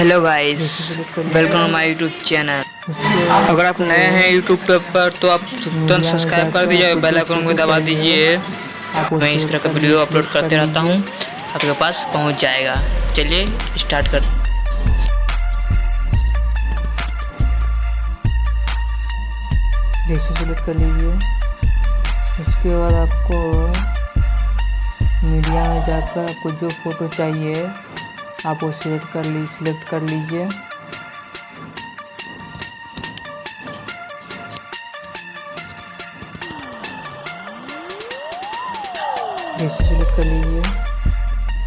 Hello guys, welcome my YouTube channel. अगर आप नए हैं यूट्यूब पर तो आप तुरंत सब्सक्राइब कर दीजिए, बेल आइकन को दबा दीजिए। मैं इस तरह का वीडियो अपलोड करते रहता हूँ, आपके पास पहुँच जाएगा। चलिए स्टार्ट कर। जैसे सेलेक्ट कर लीजिए। उसके बाद आपको मीडिया में जाकर आपको जो फ़ोटो चाहिए आप वो सिलेक्ट कर लीजिए। जैसे सिलेक्ट कर लीजिए।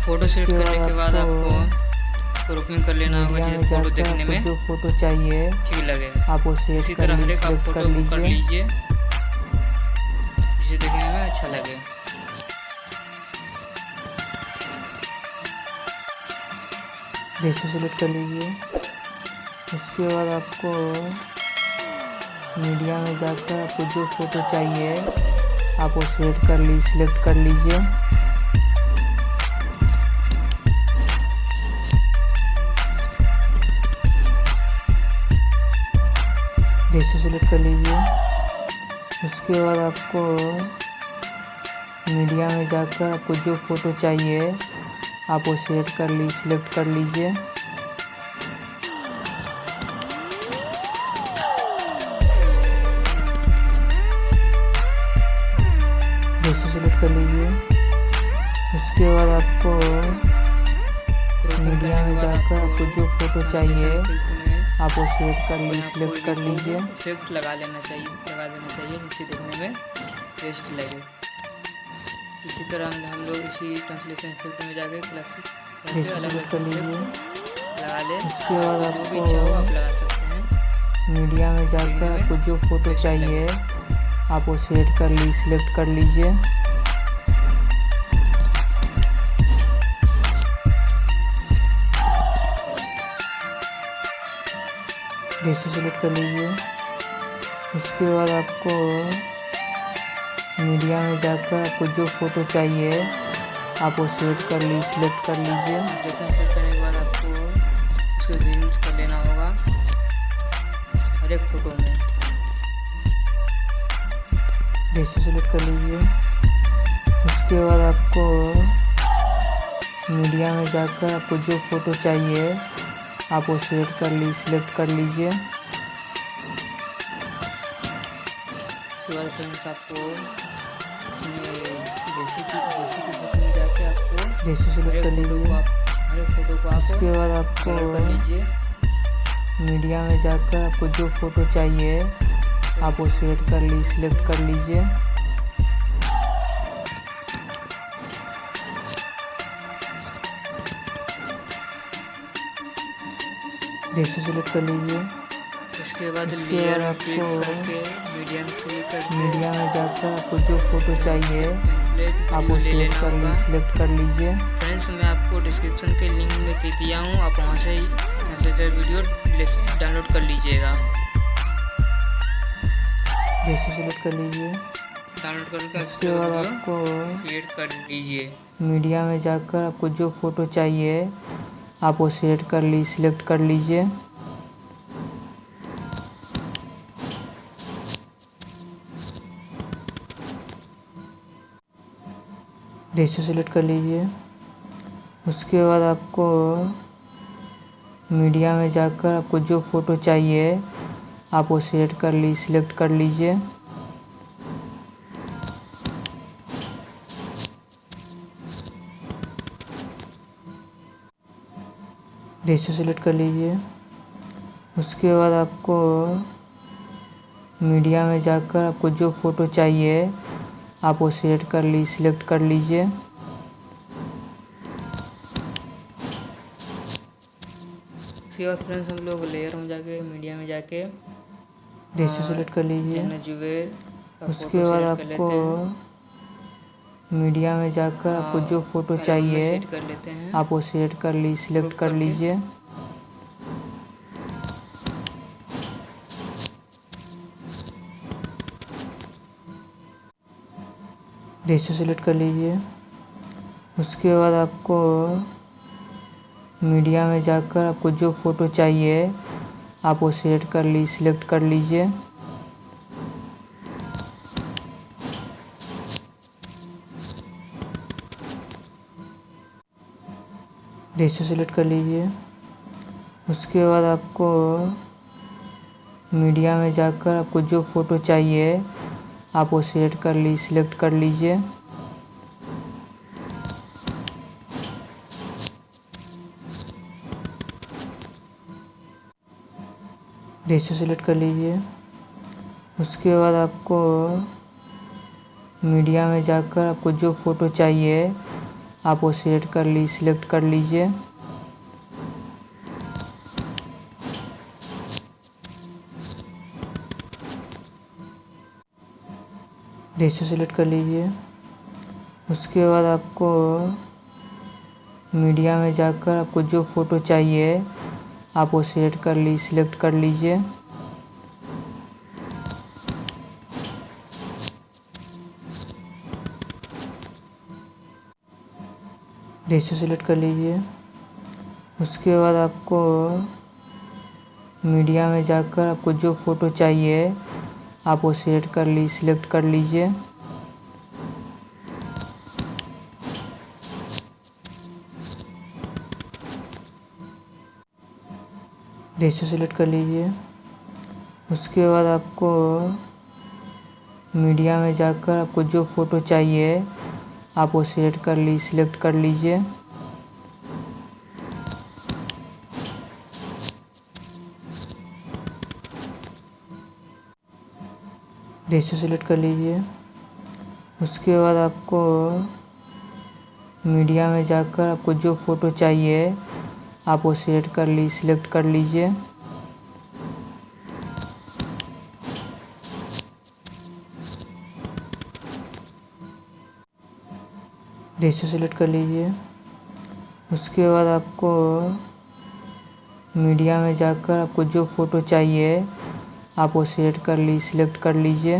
फोटो सेलेक्ट करने के बाद आपको क्रॉपिंग कर लेना होगा, जैसे फोटो देखने में जो फोटो चाहिए ठीक लगे। आप वो इसी तरह हर एक आप फोटो कर लीजिए जिसे देखने में अच्छा लगे। जैसे सिलेक्ट कर लीजिए। उसके बाद आपको मीडिया में जाकर आपको जो फोटो चाहिए आप वो सिलेक्ट कर लीजिए। जैसे सिलेक्ट कर लीजिए। उसके बाद आपको मीडिया में जाकर आपको जो फोटो चाहिए आप वो सिलेक्ट कर लीजिए। जैसे सिलेक्ट कर लीजिए। उसके बाद आपको मीडिया में जाकर आपको जो फोटो चाहिए आप वो सिलेक्ट कर लीजिए। इफेक्ट लगा देना चाहिए जिससे देखने में बेस्ट लगे। इसी तरह हम लोग इसी ट्रांसलेशन इफेक्ट में जाके सिलेक्ट कर लीजिए। लगा ले। उसके बाद जो भी चाहो आप लगा सकते हैं। मीडिया में जाकर आपको जो फोटो चाहिए आप वो सिलेक्ट कर लीजिए। जैसे सिलेक्ट कर लीजिए। उसके बाद आपको मीडिया में जाकर आपको जो फोटो चाहिए आप वो सिलेक्ट कर लीजिए। ट्रांसलेशन सेट करने के बाद आपको उसको रीयूज कर लेना होगा हर एक फोटो में। जैसे सिलेक्ट कर लीजिए। उसके बाद आपको मीडिया में जाकर आपको जो फोटो चाहिए आप वो सिलेक्ट कर लीजिए। उसके बाद फ्रेंड्स आपको फोटो में जाके आपको जैसे सिलेक्ट कर लीजिए। हर एक फोटो को उसके बाद आपको कर लीजिए। मीडिया में जाकर आपको जो फोटो चाहिए आप वो सिलेक्ट कर लीजिए। जैसे सिलेक्ट कर लीजिए। उसके बाद लेयर आपको मीडिया में जाकर आपको जो फोटो चाहिए आप वो सिलेक्ट कर लीजिए। फ्रेंड्स मैं आपको डिस्क्रिप्शन के लिंक में दे दिया हूँ, आप वहाँ से वीडियो डाउनलोड कर लीजिएगा। जैसे सिलेक्ट कर लीजिए। डाउनलोड करके उसके बाद आपको क्रिएट कर लीजिए। मीडिया में जाकर आपको जो फोटो चाहिए आप वो सिलेक्ट कर लीजिए। जैसे सिलेक्ट कर लीजिए। उसके बाद आपको मीडिया में जाकर आपको जो फोटो चाहिए आप वो सिलेक्ट कर लीजिए। जैसे सिलेक्ट कर लीजिए। उसके बाद आपको मीडिया में जाकर आपको जो फोटो चाहिए आप वो सिलेक्ट कर लीजिए। उसके बाद फ्रेंड्स हम लोग लेयर में जाके मीडिया में जाके जैसे सिलेक्ट कर लीजिए। उसके बाद आपको मीडिया में जाकर आपको जो फोटो चाहिए आप वो सिलेक्ट कर लीजिए। जैसे सिलेक्ट कर लीजिए। उसके बाद आपको मीडिया में जाकर आपको जो फ़ोटो चाहिए आप वो सिलेक्ट कर लीजिए। रेशियो सिलेक्ट कर लीजिए। उसके बाद आपको मीडिया में जाकर आपको जो फ़ोटो चाहिए आप वो सिलेक्ट कर लीजिए। रेशियो सिलेक्ट कर लीजिए। उसके बाद आपको मीडिया में जाकर आपको जो फ़ोटो चाहिए आप वो सिलेक्ट कर लीजिए। रेशियो सिलेक्ट कर लीजिए। उसके बाद आपको मीडिया में जाकर आपको जो फ़ोटो चाहिए आप वो सिलेक्ट कर लीजिए। रेशियो सिलेक्ट कर लीजिए। उसके बाद आपको मीडिया में जाकर आपको जो फ़ोटो चाहिए आप वो सिलेक्ट कर लीजिए। रेशियो सिलेक्ट कर लीजिए। उसके बाद आपको मीडिया में जाकर आपको जो फ़ोटो चाहिए आप वो सिलेक्ट कर लीजिए। रेशियो सिलेक्ट कर लीजिए। उसके बाद आपको मीडिया में जाकर आपको जो फ़ोटो चाहिए आप वो सिलेक्ट कर लीजिए। रेशियो सिलेक्ट कर लीजिए। उसके बाद आपको मीडिया में जाकर आपको जो फ़ोटो चाहिए आप वो सिलेक्ट कर लीजिए।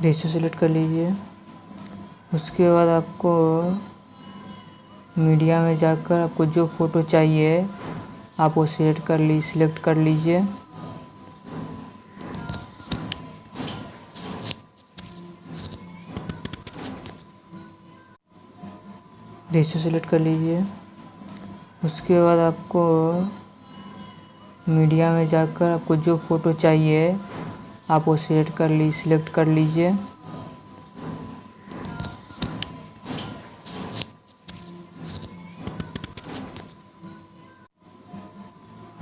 रेशियो सिलेक्ट कर लीजिए। उसके बाद आपको मीडिया में जाकर आपको जो फ़ोटो चाहिए आप वो सिलेक्ट कर लीजिए। रेशियो सिलेक्ट कर लीजिए। उसके बाद आपको मीडिया में जाकर आपको जो फ़ोटो चाहिए आप वो सिलेक्ट कर लीजिए।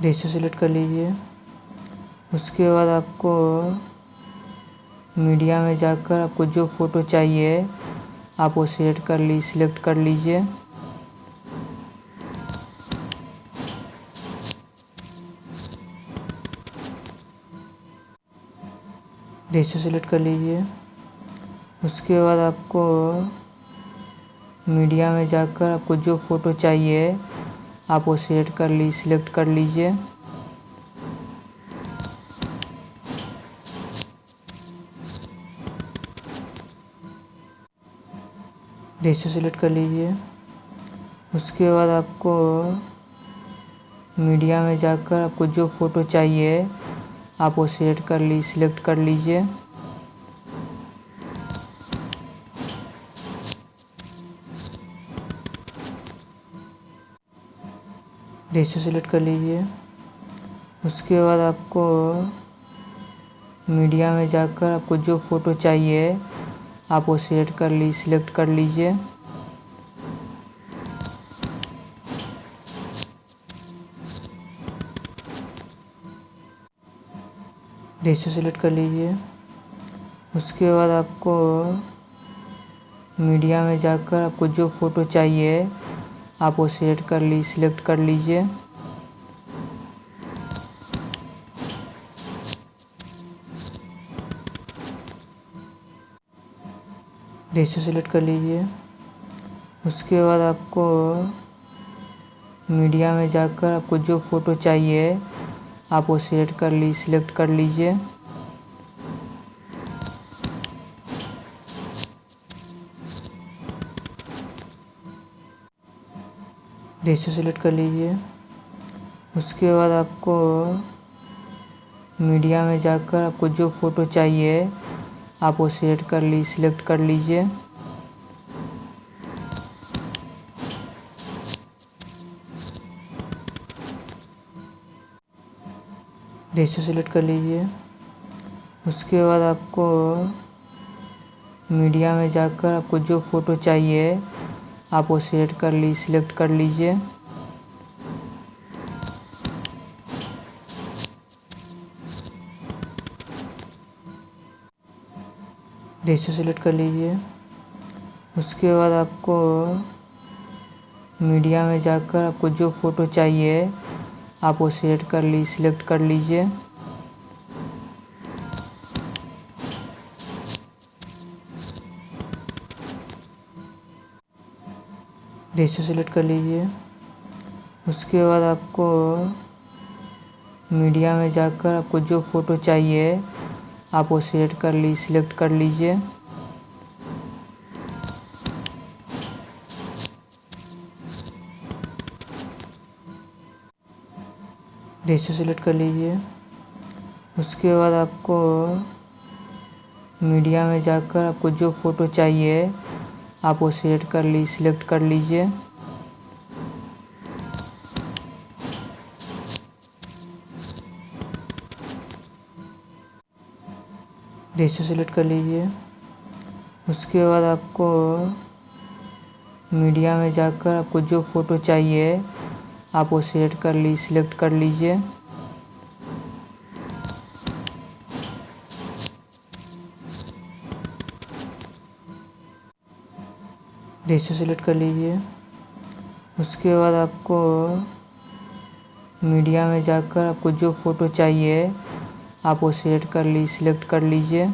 रेशियो सिलेक्ट कर लीजिए। उसके बाद आपको मीडिया में जाकर आपको जो फ़ोटो चाहिए आप वो सिलेक्ट कर लीजिए। रेशियो सिलेक्ट कर लीजिए। उसके बाद आपको मीडिया में जाकर आपको जो फ़ोटो चाहिए आप वो सिलेक्ट कर लीजिए। रेशियो सिलेक्ट कर लीजिए। उसके बाद आपको मीडिया में जाकर आपको जो फ़ोटो चाहिए आप वो सिलेक्ट कर लीजिए। रेशियो सिलेक्ट कर लीजिए। उसके बाद आपको मीडिया में जाकर आपको जो फ़ोटो चाहिए आप वो सिलेक्ट कर लीजिए। रेशियो सिलेक्ट कर लीजिए। उसके बाद आपको मीडिया में जाकर आपको जो फ़ोटो चाहिए आप वो सिलेक्ट कर लीजिए। रेशियो सिलेक्ट कर लीजिए। उसके बाद आपको मीडिया में जाकर आपको जो फ़ोटो चाहिए आप वो सिलेक्ट कर लीजिए। रेशियो सेलेक्ट कर लीजिए। उसके बाद आपको मीडिया में जाकर आपको जो फ़ोटो चाहिए आप वो सिलेक्ट कर लीजिए। रेशियो सेलेक्ट कर लीजिए। उसके बाद आपको मीडिया में जाकर आपको जो फ़ोटो चाहिए आप वो सिलेक्ट कर लीजिए। रेशियो सेलेक्ट कर लीजिए। उसके बाद आपको मीडिया में जाकर आपको जो फ़ोटो चाहिए आप वो सिलेक्ट कर लीजिए। रेशियो सेलेक्ट कर लीजिए। उसके बाद आपको मीडिया में जाकर आपको जो फ़ोटो चाहिए आप वो सिलेक्ट कर लीजिए। रेशियो सेलेक्ट कर लीजिए। उसके बाद आपको मीडिया में जाकर आपको जो फ़ोटो चाहिए आप वो सिलेक्ट कर लीजिए। रेशियो सेलेक्ट कर लीजिए। उसके बाद आपको मीडिया में जाकर आपको जो फ़ोटो चाहिए आप वो सिलेक्ट कर लीजिए। रेशियो सेलेक्ट कर लीजिए। उसके बाद आपको मीडिया में जाकर आपको जो फ़ोटो चाहिए आप वो सिलेक्ट कर लीजिए।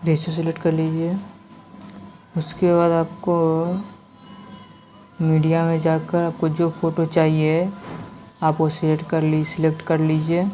रेशियो सेलेक्ट कर लीजिए। उसके बाद आपको मीडिया में जाकर आपको जो फ़ोटो चाहिए आप वो सिलेक्ट कर लीजिए।